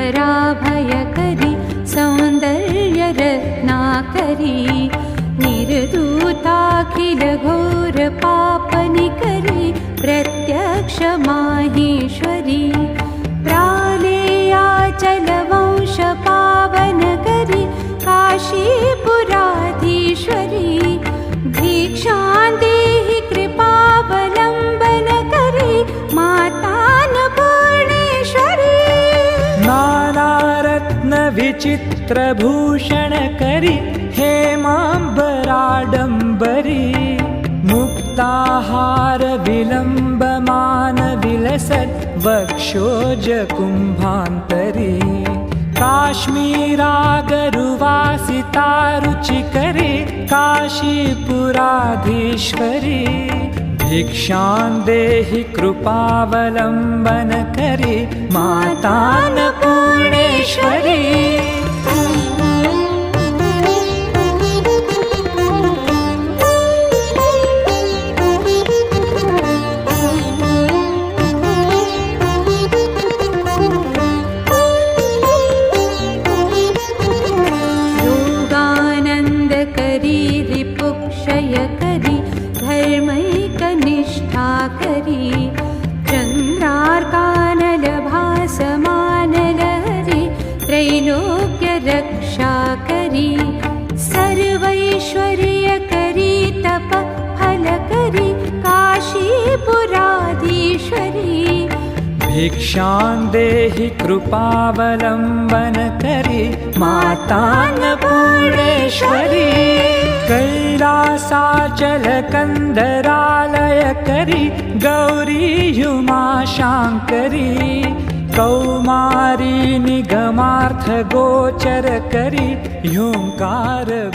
पराभयकरी सौन्दर्यरत्नाकरी निर्दूताखिल घोर पापनिकरी प्रत्यक्ष माहेश्वरी प्रालेयाचलवंश पावनकरी काशीपुराधीश्वरी भिक्षां देहि कृपावलम्बनकरी मातान्नपूर्णेश्वरी नानारत्न विचित्रभूषणकरी हेमाम्बराडम्बरी मुक्ताहार विलम्बमान विलसत् वक्षोजकुम्भान्तरी काश्मीरागरुवासितारुचिकरी काशीपुराधीश्वरी भिक्षां देहि कृपावलम्बनकरी मातान्नपूर्णेश्वरी रिपुक्षयकरी धर्मैकनिष्ठाकरी चन्द्रार्कानलभासमानलहरी त्रैलोक्यरक्षाकरी सर्वैश्वर्यकरी तपफलकरी काशीपुराधीश्वरी भिक्षां देहि कृपावलम्बनकरी मातान्नपूर्णेश्वरी कैलासाचलकन्दरालयकरी गौरी उमाशाङ्करी कौमारी निगमार्थगोचरकरी ह्यूङ्कारबीजाक्षरी।